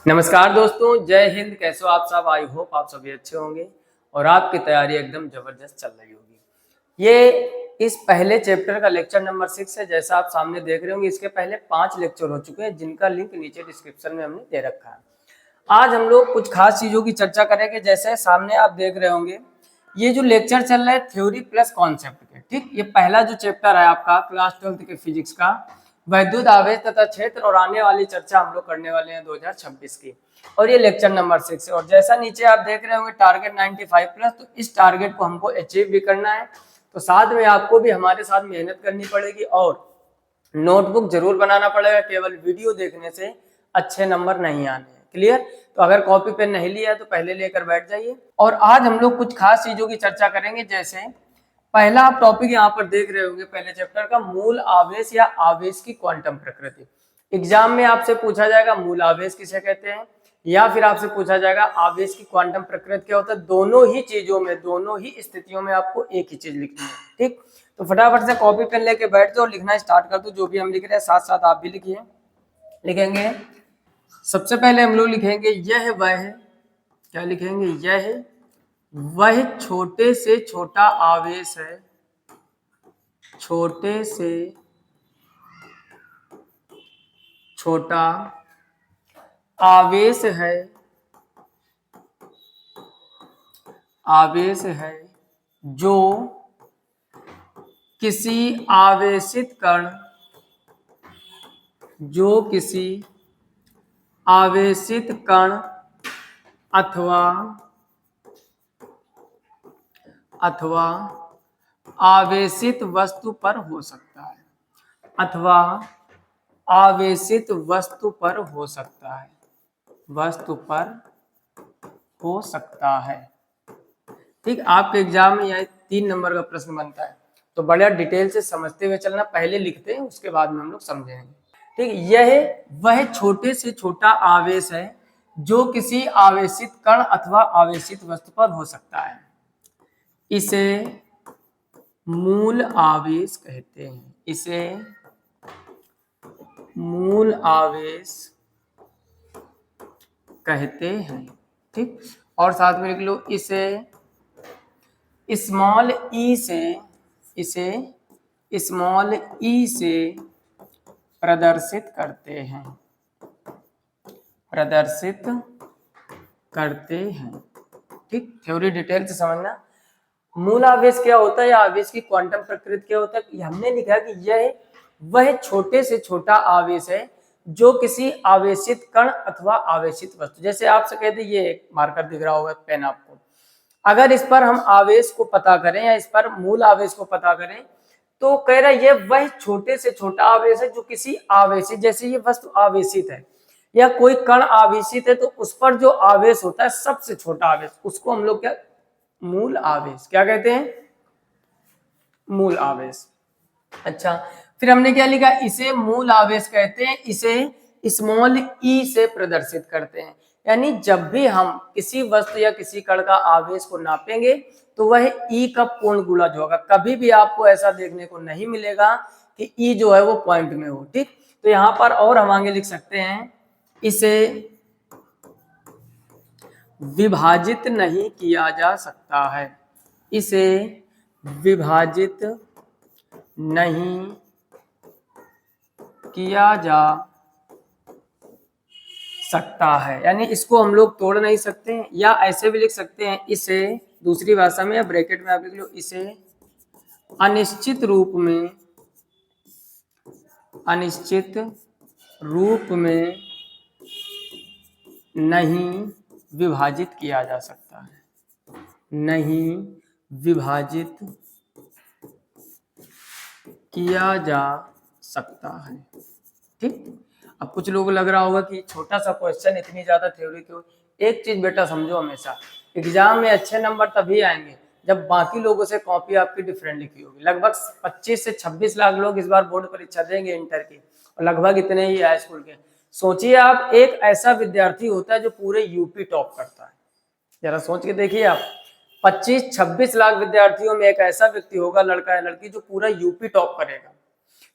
नमस्कार दोस्तों, जय हिंद। कैसे हो आप सब? आई होप आप सभी अच्छे होंगे और आपकी तैयारी एकदम जबरदस्त चल रही होगी। ये इस पहले चैप्टर का लेक्चर नंबर 6 है। जैसा आप सामने देख रहे होंगे, इसके पहले 5 लेक्चर हो चुके हैं, जिनका लिंक नीचे डिस्क्रिप्शन में हमने दे रखा है। आज हम लोग कुछ खास चीजों की चर्चा करेंगे। जैसे सामने आप देख रहे होंगे, ये जो लेक्चर चल रहा है थ्योरी प्लस कॉन्सेप्ट के, ठीक। ये पहला जो चैप्टर है आपका क्लास 12th के फिजिक्स का, वैद्युत आवेश तथा क्षेत्र, और आने वाली चर्चा हम लोग करने वाले हैं 2026 की, और ये लेक्चर नंबर 6 है। और जैसा नीचे आप देख रहे होंगे टारगेट 95 प्लस, तो इस टारगेट को हमको अचीव भी करना है, तो साथ में आपको भी हमारे साथ मेहनत करनी पड़ेगी और नोटबुक जरूर बनाना पड़ेगा। केवल वीडियो देखने से अच्छे नंबर नहीं आने हैं। क्लियर? तो अगर कॉपी पेन नहीं लिया है तो पहले लेकर बैठ जाइए। और आज हम लोग कुछ खास चीजों की चर्चा करेंगे। जैसे पहला आप टॉपिक यहाँ पर देख रहे होंगे पहले चैप्टर का, मूल आवेश या आवेश की क्वांटम प्रकृति। एग्जाम में आपसे पूछा जाएगा मूल आवेश किसे कहते हैं, या फिर आपसे पूछा जाएगा आवेश की क्वांटम प्रकृति क्या होता है। दोनों ही चीजों में, दोनों ही स्थितियों में आपको एक ही चीज लिखनी है, ठीक। तो फटाफट से कॉपी पेन लेके बैठ जाओ, लिखना स्टार्ट कर दो। जो भी हम लिख रहे हैं साथ साथ आप भी लिखिए। लिखेंगे सबसे पहले हम लोग लिखेंगे यह वह, क्या लिखेंगे? यह वह छोटे से छोटा आवेश है, छोटे से छोटा आवेश है, आवेश है जो किसी आवेशित कण, जो किसी आवेशित कण अथवा आवेशित वस्तु पर हो सकता है, अथवा आवेशित वस्तु पर हो सकता है, वस्तु पर हो सकता है, ठीक। आपके एग्जाम में यह 3 नंबर का प्रश्न बनता है, तो बड़ा डिटेल से समझते हुए चलना। पहले लिखते हैं, उसके बाद में हम लोग समझेंगे, ठीक। यह वह छोटे से छोटा आवेश है जो किसी आवेशित कण अथवा आवेशित वस्तु पर हो सकता है। इसे मूल आवेश कहते हैं, इसे मूल आवेश कहते हैं, ठीक। और साथ में लिख लो, इसे स्मॉल ई से, इसे स्मॉल ई से प्रदर्शित करते हैं, प्रदर्शित करते हैं, ठीक। थ्योरी डिटेल से समझना। मूल आवेश क्या होता है या आवेश की क्वांटम प्रकृति क्या होता है, हमने लिखा कि यह वह छोटे से छोटा आवेश है जो किसी आवेशित कण अथवा आवेशित वस्तु, जैसे आपसे कहते ये एक मार्कर दिख रहा होगा पेन आपको, अगर इस पर हम आवेश को पता करें या इस पर मूल आवेश को पता करें, तो कह रहा है ये वह छोटे से छोटा आवेश है जो किसी आवेशित, जैसे ये वस्तु आवेशित है या कोई कण आवेशित है, तो उस पर जो आवेश होता है सबसे छोटा आवेश, उसको हम लोग क्या, मूल आवेश क्या कहते हैं? मूल आवेश। अच्छा, फिर हमने क्या लिखा? इसे मूल आवेश कहते हैं, इसे स्मॉल ई से प्रदर्शित करते हैं। यानी जब भी हम किसी वस्तु या किसी कण का आवेश को नापेंगे तो वह ई का पूर्ण गुणज होगा। कभी भी आपको ऐसा देखने को नहीं मिलेगा कि ई जो है वो पॉइंट में हो, ठीक। तो यहां पर और हम आगे लिख सकते हैं, इसे विभाजित नहीं किया जा सकता है, इसे विभाजित नहीं किया जा सकता है, यानी इसको हम लोग तोड़ नहीं सकते हैं। या ऐसे भी लिख सकते हैं, इसे दूसरी भाषा में या ब्रैकेट में आप लिख लो, इसे अनिश्चित रूप में, अनिश्चित रूप में नहीं विभाजित किया जा सकता है, नहीं विभाजित किया जा सकता है, ठीक। अब कुछ लोगों को लग रहा होगा कि छोटा सा क्वेश्चन, इतनी ज्यादा थ्योरी क्यों? एक चीज बेटा समझो, हमेशा एग्जाम में अच्छे नंबर तभी आएंगे जब बाकी लोगों से कॉपी आपकी डिफरेंट लिखी होगी। लगभग 25 से 26 लाख लोग इस बार बोर्ड परीक्षा देंगे इंटर की, और लगभग इतने ही हाई स्कूल के। सोचिए आप, एक ऐसा विद्यार्थी होता है जो पूरे यूपी टॉप करता है, जरा सोच के देखिए आप। 25-26 लाख विद्यार्थियों में एक ऐसा व्यक्ति होगा, लड़का या लड़की, जो पूरा यूपी टॉप करेगा।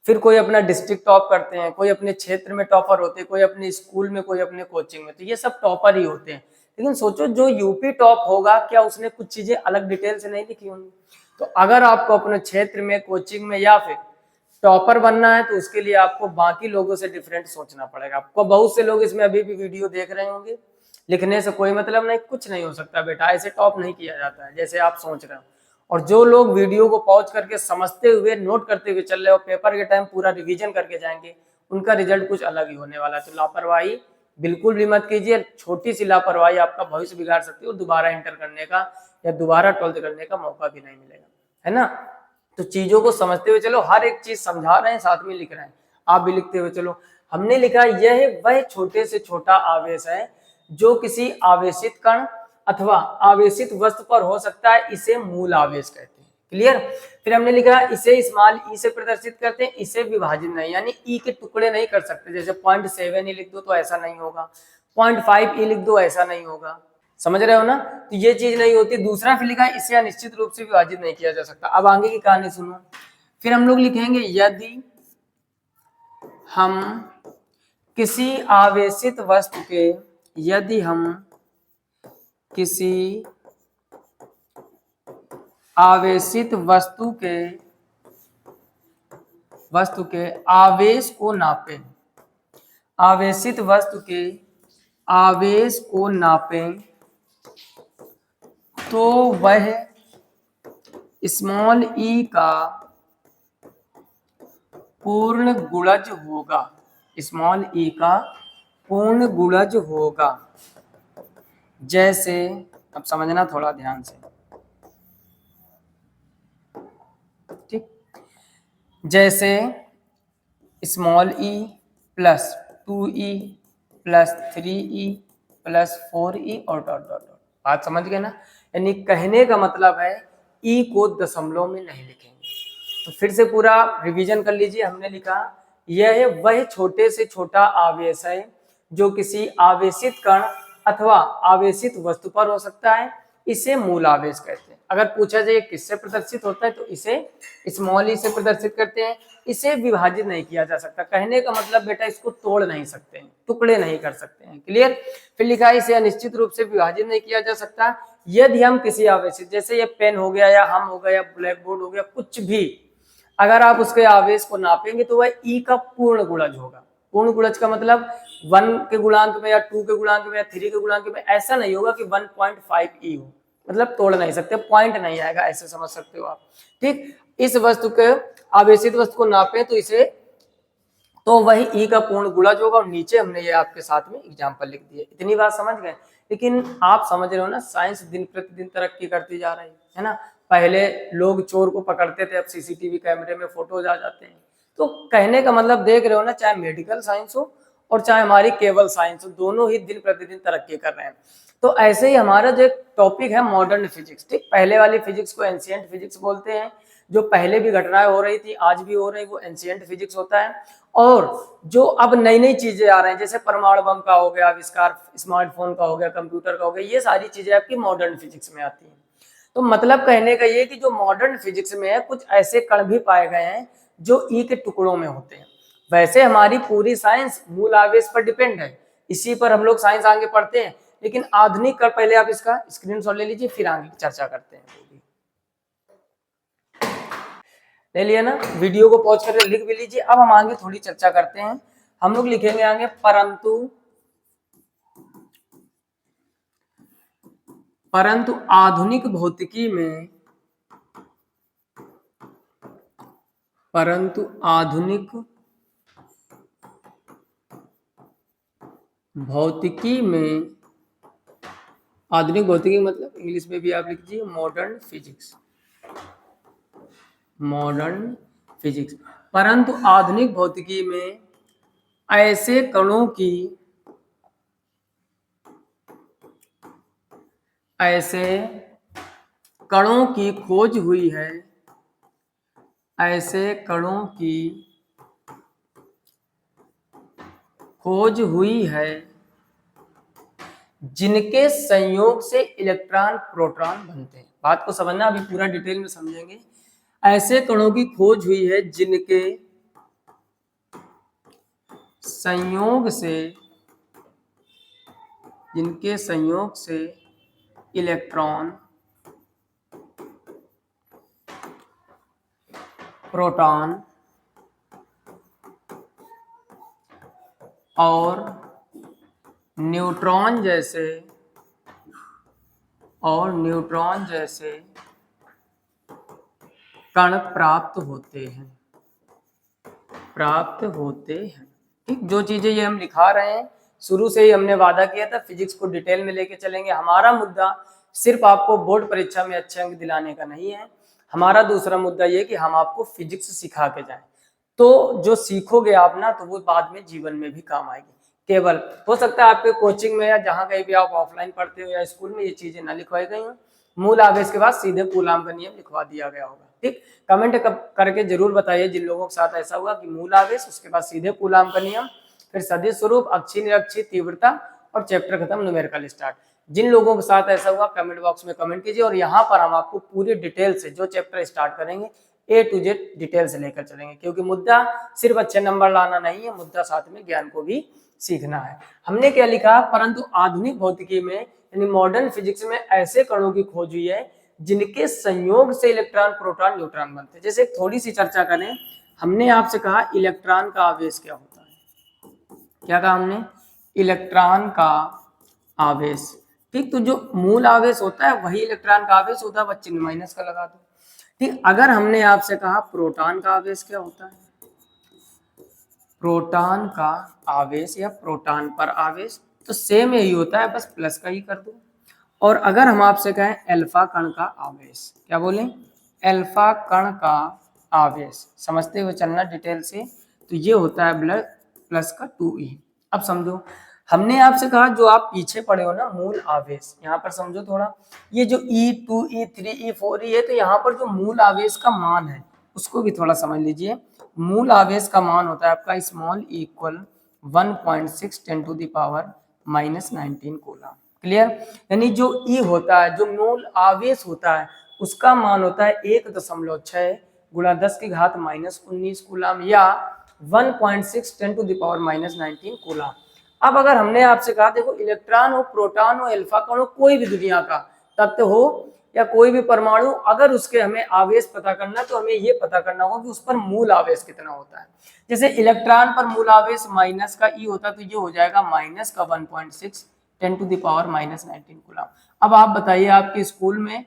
फिर कोई अपना डिस्ट्रिक्ट टॉप करते हैं, कोई अपने क्षेत्र में टॉपर होते हैं, कोई अपने स्कूल में, कोई अपने कोचिंग में, तो ये सब टॉपर ही होते हैं। लेकिन सोचो जो यूपी टॉप होगा, क्या उसने कुछ चीजें अलग डिटेल से नहीं लिखी होंगी? तो अगर आपको अपने क्षेत्र में, कोचिंग में या फिर टॉपर बनना है तो उसके लिए आपको बाकी लोगों से डिफरेंट सोचना पड़ेगा। आपको बहुत से लोग इसमें अभी भी वीडियो देख रहे होंगे, लिखने से कोई मतलब नहीं, कुछ नहीं हो सकता बेटा, ऐसे टॉप नहीं किया जाता है जैसे आप सोच रहे हो। और जो लोग वीडियो को पॉज करके समझते हुए, नोट करते हुए चल रहे हो, पेपर के टाइम पूरा रिवीजन करके जाएंगे, उनका रिजल्ट कुछ अलग ही होने वाला है। तो लापरवाही बिल्कुल भी मत कीजिए, छोटी सी लापरवाही आपका भविष्य बिगाड़ सकती है और दोबारा इंटर करने का या दोबारा 12th करने का मौका भी नहीं मिलेगा, है ना। तो चीजों को समझते हुए चलो, हर एक चीज समझा रहे हैं, साथ में लिख रहे हैं, आप भी लिखते हुए चलो। हमने लिखा यह वह छोटे से छोटा आवेश है जो किसी आवेशित कण अथवा आवेशित वस्तु पर हो सकता है, इसे मूल आवेश कहते हैं। क्लियर। फिर हमने लिखा इसे स्मॉल ई से प्रदर्शित करते हैं, इसे विभाजित नहीं, यानी ई के टुकड़े नहीं कर सकते। जैसे 0.7 ई लिख दो तो ऐसा नहीं होगा, 0.5 ई लिख दो ऐसा नहीं होगा, समझ रहे हो ना। तो ये चीज नहीं होती। दूसरा फिर लिखा है इसे अनिश्चित रूप से विभाजित नहीं किया जा सकता। अब आगे की कहानी सुनो। फिर हम लोग लिखेंगे यदि हम किसी आवेशित वस्तु के, यदि हम किसी आवेशित वस्तु के आवेश को नापें, आवेशित वस्तु के आवेश को नापें तो वह स्मॉल ई का पूर्ण गुणज होगा, स्मॉल ई का पूर्ण गुणज होगा। जैसे, अब समझना थोड़ा ध्यान से, ठीक। जैसे small E plus 2e plus 3e plus 4e और डॉट डॉट डॉट। बात समझ गए ना। यानी कहने का मतलब है ई को दशमलव में नहीं लिखेंगे। तो फिर से पूरा रिवीजन कर लीजिए। हमने लिखा यह वह छोटे से छोटा आवेश है जो किसी आवेशित कण अथवा आवेशित वस्तु पर हो सकता है, इसे मूल आवेश कहते हैं। अगर पूछा जाए किससे प्रदर्शित होता है तो इसे स्मॉल ई से प्रदर्शित करते हैं। इसे विभाजित नहीं किया जा सकता। कहने का मतलब बेटा इसको तोड़ नहीं सकते हैं, टुकड़े नहीं कर सकते हैं। क्लियर। फिर लिखा है इसे अनिश्चित रूप से विभाजित नहीं किया जा सकता यदि हम किसी आवेशित, जैसे ये पेन हो गया या हम हो गया या ब्लैक बोर्ड हो गया, कुछ भी अगर आप उसके आवेश को नापेंगे तो वह ई का पूर्ण गुणज होगा। पूर्ण गुणज का मतलब 1 के गुणांक में या 2 के गुणांक में या 3 के गुणांक में ऐसा नहीं होगा कि 1.5 ई हो, मतलब तोड़ नहीं सकते, पॉइंट नहीं आएगा, ऐसे समझ सकते हो आप। ठीक। इस वस्तु के आवेशित वस्तु को नापे तो इसे, तो वही ई का पूर्ण गुणज होगा। और नीचे हमने ये आपके साथ में एग्जांपल लिख दिए। इतनी बात समझ गए। लेकिन आप समझ रहे हो ना, साइंस दिन प्रतिदिन तरक्की करती जा रही है ना। पहले लोग चोर को पकड़ते थे, अब सीसीटीवी कैमरे में फोटोज आ जाते हैं। तो कहने का मतलब देख रहे हो ना, चाहे मेडिकल साइंस हो और चाहे हमारी केवल साइंस हो, दोनों ही दिन प्रतिदिन तरक्की कर रहे हैं। तो ऐसे ही हमारा जो टॉपिक है मॉडर्न फिजिक्स, ठीक। पहले वाली फिजिक्स को एंशिएंट फिजिक्स बोलते हैं। जो पहले भी घटनाएं हो रही थी, आज भी हो रही, वो एंशिएंट फिजिक्स होता है। और जो अब नई नई चीजें आ रही हैं, जैसे परमाणु बम का हो गया आविष्कार, स्मार्टफोन का हो गया, कंप्यूटर का हो गया, ये सारी चीजें आपकी मॉडर्न फिजिक्स में आती हैं। तो मतलब कहने का ये कि जो मॉडर्न फिजिक्स में है, कुछ ऐसे कण भी पाए गए हैं जो ई के टुकड़ों में होते हैं। वैसे हमारी पूरी साइंस मूल आवेश पर डिपेंड है, इसी पर हम लोग साइंस आगे पढ़ते हैं। लेकिन आधुनिक कण, पहले आप इसका स्क्रीनशॉट ले लीजिए, फिर आगे चर्चा करते हैं। ले लिया ना, वीडियो को पॉज करके लिख भी लीजिए। अब हम आगे थोड़ी चर्चा करते हैं। हम लोग लिखेंगे आगे परंतु आधुनिक भौतिकी में, परंतु आधुनिक भौतिकी में, आधुनिक भौतिकी मतलब इंग्लिश में भी आप लिख दीजिए मॉडर्न फिजिक्स, मॉडर्न फिजिक्स। परंतु आधुनिक भौतिकी में ऐसे कणों की, ऐसे कणों की खोज हुई है, ऐसे कणों की खोज हुई है जिनके संयोग से इलेक्ट्रॉन प्रोटॉन बनते हैं। बात को समझना, अभी पूरा डिटेल में समझेंगे। ऐसे कणों की खोज हुई है जिनके संयोग से जिनके संयोग से इलेक्ट्रॉन प्रोटॉन और न्यूट्रॉन जैसे कण प्राप्त होते हैं। ठीक, जो चीजें ये हम लिखा रहे हैं शुरू से ही हमने वादा किया था फिजिक्स को डिटेल में लेके चलेंगे। हमारा मुद्दा सिर्फ आपको बोर्ड परीक्षा में अच्छे अंक दिलाने का नहीं है, हमारा दूसरा मुद्दा ये कि हम आपको फिजिक्स सिखा के जाएं, तो जो सीखोगे आप ना तो वो बाद में जीवन में भी काम आएगी। केवल हो सकता है आपके कोचिंग में या जहाँ कहीं भी आप ऑफलाइन पढ़ते हो या स्कूल में ये चीजें ना लिखवाई गई हो, मूल आवेश के बाद सीधे कूलाम का नियम लिखवा दिया गया होगा। ठीक, कमेंट करके जरूर बताइए जिन लोगों के साथ ऐसा हुआ कि मूल आवेश उसके बाद सीधे कूलाम का नियम, फिर सदिश स्वरूप, अक्षीय निरक्षीय, तीव्रता और चैप्टर खत्म न्यूमेरिकल स्टार्ट। जिन लोगों के साथ ऐसा हुआ कमेंट बॉक्स में कमेंट कीजिए, और यहाँ पर हम आपको पूरी डिटेल से जो चैप्टर स्टार्ट करेंगे A to Z डिटेल से लेकर चलेंगे, क्योंकि मुद्दा सिर्फ अच्छे नंबर लाना नहीं है, मुद्दा साथ में ज्ञान को भी सीखना है। हमने क्या लिखा, परंतु आधुनिक भौतिकी में यानी मॉडर्न फिजिक्स में ऐसे कणों की खोज हुई है जिनके संयोग से इलेक्ट्रॉन प्रोटॉन न्यूट्रॉन बनते हैं। जैसे थोड़ी सी चर्चा करें, हमने आपसे कहा इलेक्ट्रॉन का आवेश क्या होता है, क्या कहा हमने, इलेक्ट्रॉन का आवेश। ठीक, तो जो मूल आवेश होता है वही इलेक्ट्रॉन का आवेश होता है, बस चिन्ह माइनस का लगा दो। ठीक, अगर हमने आपसे कहा प्रोटॉन का आवेश क्या होता है, प्रोटॉन का आवेश या प्रोटॉन पर आवेश, तो सेम यही होता है, बस प्लस का ही कर दो। और अगर हम आपसे कहें अल्फा कण का आवेश, क्या बोलें, अल्फा कण का आवेश, समझते हुए चलना डिटेल से, तो ये होता है ब्लड प्लस का 2e। अब समझो, हमने आपसे कहा जो आप पीछे पढ़े हो ना मूल आवेश, यहाँ पर समझो थोड़ा, ये जो E2 E3 E4 है, तो यहाँ पर जो मूल आवेश का मान है उसको भी थोड़ा समझ लीजिए। मूल आवेश का मान होता है आपका small equal 1.6 10 to the power -19 coulomb. Clear, यानी जो E होता है, जो मूल आवेश होता है, उसका मान होता है 1.6 गुणा 10 की घात -19 कूलम या 1.6 10 टू द पावर -19 कूलम। अब अगर हमने आपसे कहा देखो इलेक्ट्रॉन हो, प्रोटॉन हो, अल्फा कण हो, कोई भी दुनिया का तत्व हो या कोई भी परमाणु, अगर उसके हमें आवेश पता करना तो हमें ये पता करना होगा कि उस पर मूल आवेश कितना होता है। जैसे इलेक्ट्रॉन पर मूल आवेश माइनस का E होता तो ये हो जाएगा माइनस का 1.6 10 टू द पावर -19 कूलम। अब आप बताइए, आपके स्कूल में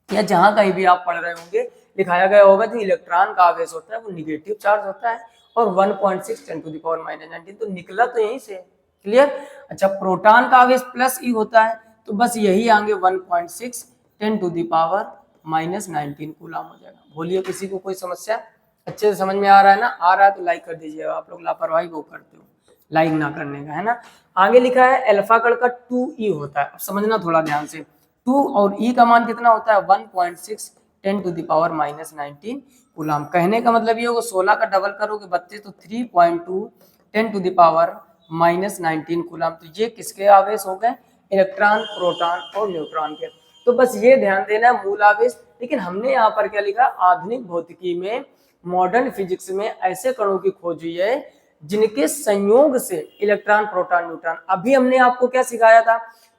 या जहां कहीं भी आप पढ़ रहे होंगे लिखाया गया होगा जो इलेक्ट्रॉन का आवेश होता है वो निगेटिव चार्ज होता है और 1.6 10 टू द पावर -19, तो निकला तो यहीं से। क्लियर, अच्छा प्रोटॉन का आवेश प्लस E होता है तो बस यही आगे 1.6 10 टू द पावर -19 कूलम हो जाएगा। बोलिए किसी को कोई समस्या, अच्छे से समझ में आ रहा है ना, आ रहा है तो लाइक कर दीजिएगा, आप लोग लापरवाही वो करते हो लाइक ना करने का, है ना। आगे लिखा है अल्फा कण का 2e होता है, अब समझना थोड़ा ध्यान से, 2 और e का मान कितना होता है 1.6 10 टू द पावर -19 कूलम। कहने का मतलब ये होगा 16 का डबल करोगे 32 तो 3.2 10 टू द पावर -19 कूलम। तो ये किसके आवेश हो गए, इलेक्ट्रॉन, प्रोटॉन और न्यूट्रॉन के। तो बस ये ध्यान देना मूल आवेश। लेकिन हमने यहाँ पर क्या लिखा, आधुनिक भौतिकी में मॉडर्न फिजिक्स में ऐसे कणों की खोज हुई है जिनके संयोग से इलेक्ट्रॉन, प्रोटॉन, न्यूट्रॉन। अभी हमने आपको क्या सिखाया था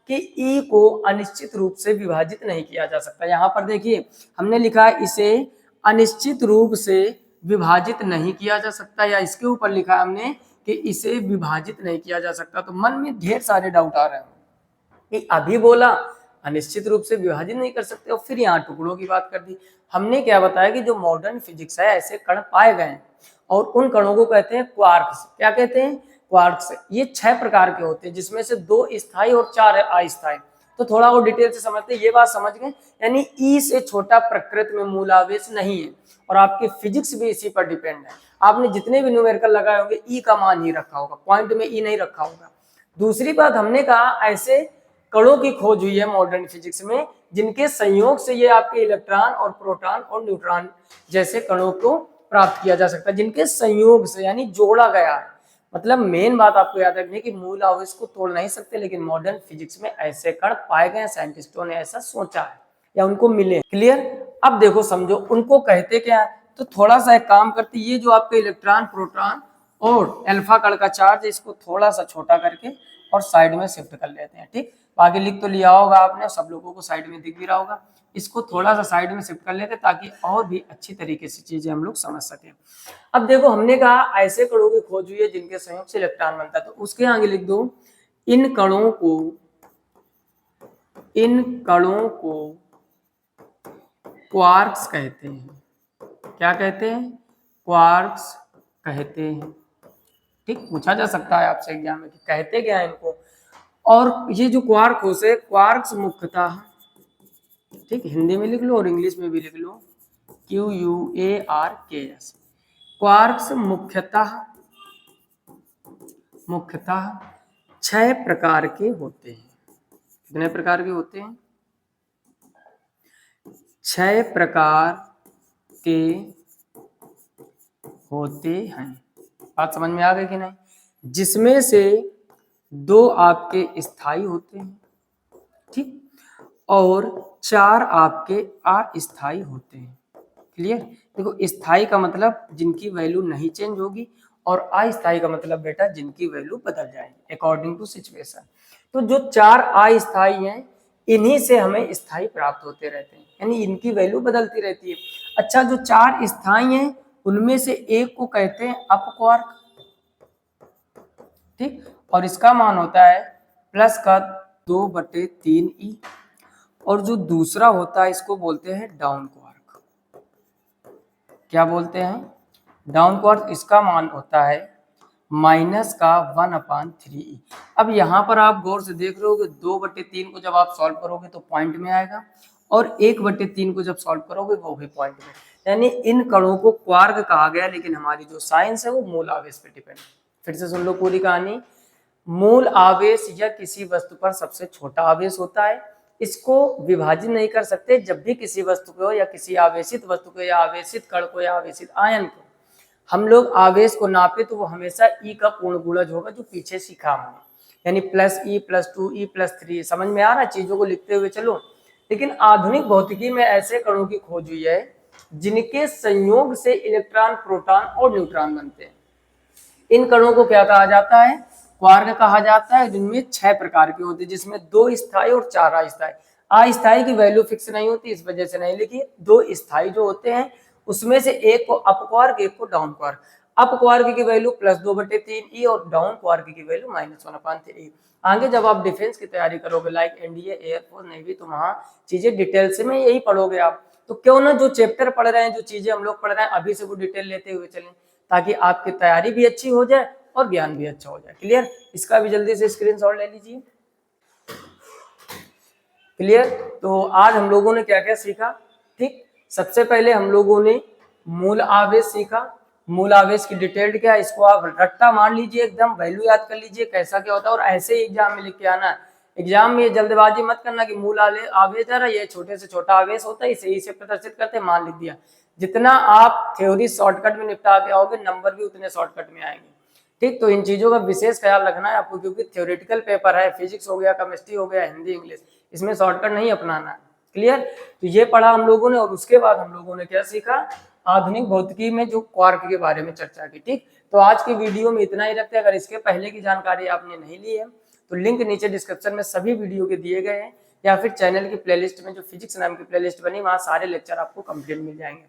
कि E को अनिश्चित रूप से विभाजित नहीं किया जा सकता। यहाँ पर देखिए हमने लिखा है इसे अनिश्चित रूप से विभाजित नहीं किया जा सकता, या इसके ऊपर लिखा है हमने कि इसे विभाजित नहीं किया जा सकता। तो मन में ढेर सारे डाउट आ रहे हैं कि अभी बोला अनिश्चित रूप से विभाजित नहीं कर सकते और फिर यहाँ टुकड़ों की बात कर दी। हमने क्या बताया कि जो मॉडर्न फिजिक्स है ऐसे कण पाए गए हैं और उन कणों को कहते हैं क्वार्क्स। क्या कहते हैं, क्वार्क्स। ये 6 प्रकार के होते हैं जिसमें से 2 स्थायी और 4 अस्थायी। तो थोड़ा और डिटेल से समझते हैं, ये बात समझ गए, यानी E से छोटा प्रकृति में मूल आवेश नहीं है और आपकी फिजिक्स भी इसी पर डिपेंड है। आपने जितने भी न्यूमेरिकल लगाए होंगे E का मान ही रखा होगा, पॉइंट में E नहीं रखा होगा। दूसरी बात हमने कहा ऐसे कणों की खोज हुई है मॉडर्न फिजिक्स में जिनके संयोग से ये आपके इलेक्ट्रॉन और प्रोटॉन और न्यूट्रॉन जैसे कणों को प्राप्त किया जा सकता है, जिनके संयोग से यानी जोड़ा गया है। मतलब मेन बात आपको याद रखनी है कि मूल आवेश को तोड़ नहीं सकते, लेकिन मॉडर्न फिजिक्स में ऐसे कण पाए गए, साइंटिस्टों ने ऐसा सोचा है या उनको मिले। क्लियर, अब देखो समझो उनको कहते क्या है। तो थोड़ा सा एक काम करते, ये जो आपके इलेक्ट्रॉन, प्रोटॉन और अल्फा कण का चार्ज इसको थोड़ा सा छोटा करके और साइड में शिफ्ट कर लेते हैं। ठीक, बाकी लिख तो लिया होगा आपने, सब लोगों को साइड में दिख भी रहा होगा। इसको थोड़ा सा साइड में शिफ्ट कर लेते हैं ताकि और भी अच्छी तरीके से चीजें हम लोग समझ सकें। अब देखो, हमने कहा ऐसे कणों की खोज हुई है जिनके संयोग से इलेक्ट्रॉन बनता है, तो उसके आगे लिख दो इन कणों को क्वार्क्स कहते हैं। क्या कहते हैं? क्वार्क्स कहते हैं। ठीक, पूछा जा सकता है आपसे एग्जाम में कि कहते क्या है इनको। और ये जो क्वार्क्स है, क्वार्क्स मुख्यतः, ठीक, हिंदी में लिख लो और इंग्लिश में भी लिख लो, QUARKS। क्वार्क्स मुख्यतः 6 प्रकार के होते हैं। कितने प्रकार के होते हैं? 6 प्रकार के होते हैं। बात समझ में आ गई कि नहीं? जिसमें से 2 आपके स्थायी होते हैं, ठीक, और 4 आपके अस्थायी होते हैं। क्लियर? देखो, स्थायी का मतलब जिनकी वैल्यू नहीं चेंज होगी और अस्थायी का मतलब बेटा जिनकी वैल्यू बदल जाएगी अकॉर्डिंग टू सिचुएशन। तो जो 4 अस्थायी हैं, इन्हीं से हमें स्थायी प्राप्त होते रहते हैं, यानी इनकी वैल्यू बदलती रहती है। अच्छा, जो 4 स्थायी हैं उनमें से एक को कहते हैं अपक्वार्क, ठीक, और इसका मान होता है प्लस का 2/3e, और जो दूसरा होता है इसको बोलते हैं डाउन क्वार्क। क्या बोलते हैं? Down quark. इसका मान होता है माइनस का 1/3e। अब यहाँ पर आप गौर से देख रहे हो कि 2/3 को जब आप सॉल्व करोगे तो पॉइंट में आएगा, और 1/3 को जब सॉल्व करोगे वो भी पॉइंट में। यानी इन कणों को क्वार्क कहा गया, लेकिन हमारी जो साइंस है वो मूल आवेश पे डिपेंड। फिर से सुन लो पूरी कहानी। मूल आवेश या किसी वस्तु पर सबसे छोटा आवेश होता है। इसको विभाजित नहीं कर सकते। जब भी किसी वस्तु को या किसी आवेशित वस्तु को या आवेशित कण को या आवेशित आयन को हम लोग आवेश को नापे तो वो हमेशा E का पूर्ण गुणज होगा, जो पीछे सीखा हमने, यानी +E +2E +3। समझ में आ रहा है? चीजों को लिखते हुए चलो। लेकिन आधुनिक भौतिकी में ऐसे कणों की खोज हुई है जिनके संयोग से इलेक्ट्रॉन, प्रोटॉन और न्यूट्रॉन बनते हैं। इन कणों को क्या कहा जाता है? क्वार्क कहा जाता है, जिनमें 6 प्रकार के होते हैं, जिसमें 2 स्थायी और 4 अस्थायी। अस्थायी की वैल्यू फिक्स नहीं होती, इस वजह से नहीं लिखी। 2 स्थायी जो होते हैं उसमें से एक को अप क्वार्क, एक को डाउन क्वार्क। अप क्वार्क की वैल्यू +2/3e और डाउन क्वार्क की वैल्यू -1/3e। आगे जब आप डिफेंस की तैयारी करोगे, लाइक एनडीए, एयरफोर्स, नेवी, तो वहां चीजें डिटेल से में यही पढ़ोगे आप। तो क्यों ना जो चैप्टर पढ़ रहे हैं, जो चीजें हम लोग पढ़ रहे हैं, अभी से वो डिटेल लेते हुए चलें, ताकि आपकी तैयारी भी अच्छी हो जाए और ज्ञान भी अच्छा हो जाए। क्लियर? इसका भी जल्दी से स्क्रीनशॉट ले लीजिए। क्लियर? तो आज हम लोगों ने क्या क्या सीखा? ठीक, सबसे पहले हम लोगों ने मूल आवेश सीखा। मूल आवेश की डिटेल्ड क्या है, इसको आप रट्टा मार लीजिए, एकदम वैल्यू याद कर लीजिए कैसा क्या होता है, और ऐसे ही एग्जाम में लिख के आना। एग्जाम में जल्दबाजी मत करना कि मूल आवेश आ रहा है, ये छोटे से छोटा आवेश होता है, इसे ही से प्रदर्शित करते, मान लिख दिया। जितना आप थ्योरी शॉर्टकट में निपटा के आओगे, नंबर भी उतने शॉर्टकट में आएंगे। ठीक, तो इन चीजों का विशेष ख्याल रखना है आपको, क्योंकि थ्योरेटिकल पेपर है, फिजिक्स हो गया, केमिस्ट्री हो गया, हिंदी, इंग्लिश, इसमें शॉर्टकट नहीं अपनाना है। क्लियर? तो ये पढ़ा हम लोगों ने, और उसके बाद हम लोगों ने क्या सीखा? आधुनिक भौतिकी में जो क्वार्क के बारे में चर्चा की। ठीक, तो आज की वीडियो में इतना ही रखते हैं। अगर इसके पहले की जानकारी आपने नहीं ली है तो लिंक नीचे डिस्क्रिप्शन में सभी वीडियो के दिए गए हैं, या फिर चैनल की प्लेलिस्ट में जो फिजिक्स नाम की प्लेलिस्ट बनी, वहां सारे लेक्चर आपको कंप्लीट मिल जाएंगे।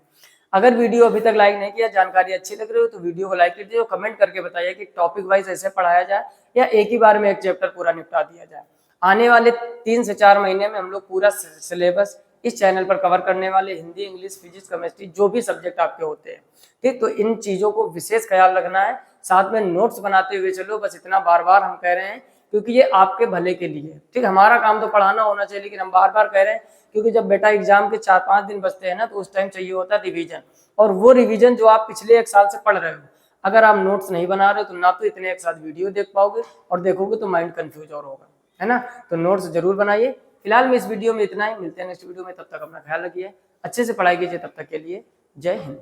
अगर वीडियो अभी तक लाइक नहीं किया, जानकारी अच्छी लग रही हो तो वीडियो को लाइक कीजिए और कमेंट करके बताइए कि टॉपिक वाइज ऐसे पढ़ाया जाए या एक ही बार में एक चैप्टर पूरा निपटा दिया जाए। आने वाले 3 से 4 महीने में हम लोग पूरा सिलेबस इस चैनल पर कवर करने वाले, हिंदी, इंग्लिश, फिजिक्स, केमिस्ट्री, जो भी सब्जेक्ट आपके होते हैं। ठीक, तो इन चीजों को विशेष ख्याल रखना है, साथ में नोट्स बनाते हुए चलो। बस इतना बार बार हम कह रहे हैं क्योंकि ये आपके भले के लिए। ठीक, हमारा काम तो पढ़ाना होना चाहिए, लेकिन हम बार बार कह रहे हैं क्योंकि जब बेटा एग्जाम के 4-5 दिन बचते हैं ना, तो उस टाइम चाहिए होता है रिवीजन, और वो रिवीजन जो आप पिछले 1 साल से पढ़ रहे हो। अगर आप नोट्स नहीं बना रहे हो तो ना तो इतने एक साथ वीडियो देख पाओगे, और देखोगे तो माइंड कंफ्यूज और होगा, है ना? तो नोट्स जरूर बनाइए। फिलहाल में इस वीडियो में इतना ही, मिलते हैं नेक्स्ट वीडियो में। तब तक अपना ख्याल रखिए, अच्छे से पढ़ाई कीजिए। तब तक के लिए जय हिंद।